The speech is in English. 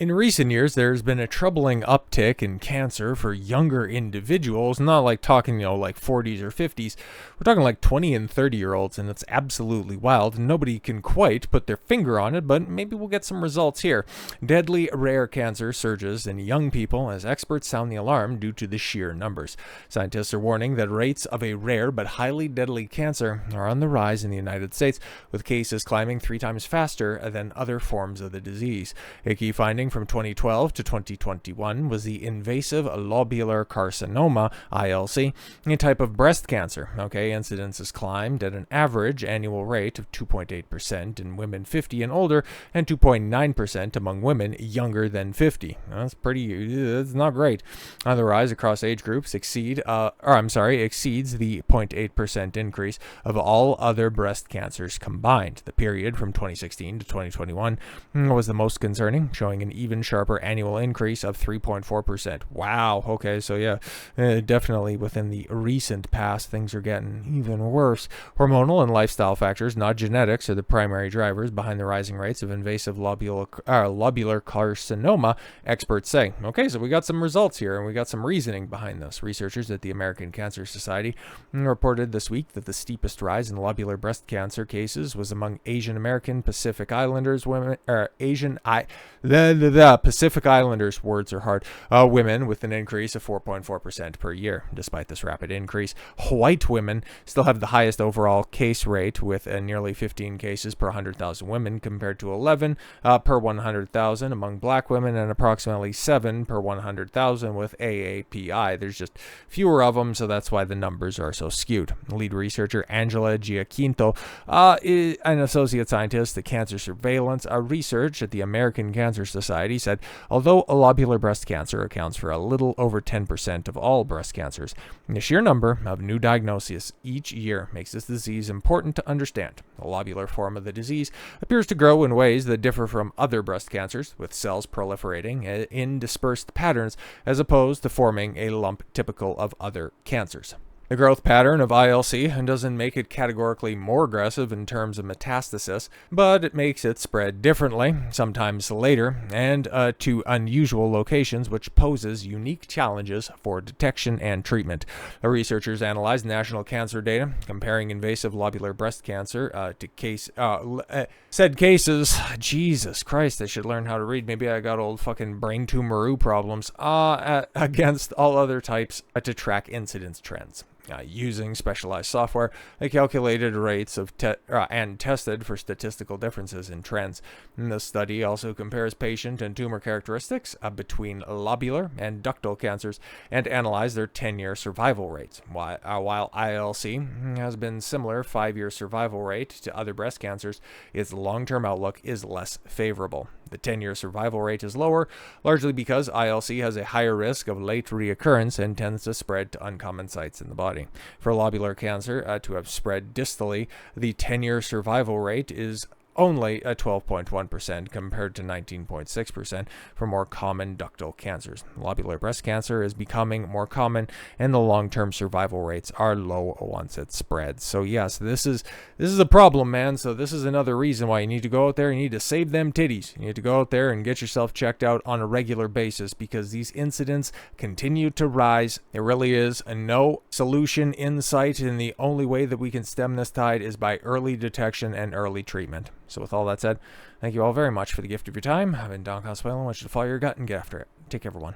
In recent years, there's been a troubling uptick in cancer for younger individuals, not like talking, like 40s or 50s. We're talking like 20 and 30-year-olds, and it's absolutely wild. Nobody can quite put their finger on it, but maybe we'll get some results here. Deadly rare cancer surges in young people as experts sound the alarm due to the sheer numbers. Scientists are warning that rates of a rare but highly deadly cancer are on the rise in the United States, with cases climbing 3 times faster than other forms of the disease. A key finding from 2012 to 2021 was the invasive lobular carcinoma, ILC, a type of breast cancer. Incidence has climbed at an average annual rate of 2.8% in women 50 and older and 2.9% among women younger than 50. That's not great. The rise across age groups exceeds the 0.8% increase of all other breast cancers combined. The period from 2016 to 2021 was the most concerning, showing an even sharper annual increase of 3.4%. Wow. Okay, so yeah, definitely within the recent past, things are getting even worse. Hormonal and lifestyle factors, not genetics, are the primary drivers behind the rising rates of invasive lobular carcinoma, experts say. Okay, so we got some results here, and we got some reasoning behind this. Researchers at the American Cancer Society reported this week that the steepest rise in lobular breast cancer cases was among Asian American Pacific Islanders women, Pacific Islanders, words are hard, women, with an increase of 4.4% per year. Despite this rapid increase, white women still have the highest overall case rate, with nearly 15 cases per 100,000 women compared to 11 per 100,000 among black women and approximately 7 per 100,000 with AAPI. There's just fewer of them, so that's why the numbers are so skewed. Lead researcher Angela Giaquinto, an associate scientist at Cancer Surveillance Research at the American Cancer Society, said although lobular breast cancer accounts for a little over 10% of all breast cancers, the sheer number of new diagnoses each year makes this disease important to understand. The lobular form of the disease appears to grow in ways that differ from other breast cancers, with cells proliferating in dispersed patterns as opposed to forming a lump typical of other cancers. The growth pattern of ILC doesn't make it categorically more aggressive in terms of metastasis, but it makes it spread differently, sometimes later, and to unusual locations, which poses unique challenges for detection and treatment. The researchers analyzed national cancer data comparing invasive lobular breast cancer to said cases. Jesus Christ, I should learn how to read. Maybe I got old fucking brain tumor problems. Against all other types to track incidence trends. Using specialized software, they calculated rates of and tested for statistical differences in trends. And the study also compares patient and tumor characteristics between lobular and ductal cancers and analyzed their 10-year survival rates. While ILC has been similar 5-year survival rate to other breast cancers, its long-term outlook is less favorable. The 10-year survival rate is lower, largely because ILC has a higher risk of late reoccurrence and tends to spread to uncommon sites in the body. For lobular cancer to have spread distally, the 10-year survival rate is only at 12.1% compared to 19.6% for more common ductal cancers. Lobular breast cancer is becoming more common, and the long-term survival rates are low once it spreads. So yes, this is a problem, man. So this is another reason why you need to go out there. You need to save them titties. You need to go out there and get yourself checked out on a regular basis, because these incidents continue to rise. There really is no solution in sight, and the only way that we can stem this tide is by early detection and early treatment. So with all that said, thank you all very much for the gift of your time. I've been Don Consuelo. I want you to follow your gut and get after it. Take care, everyone.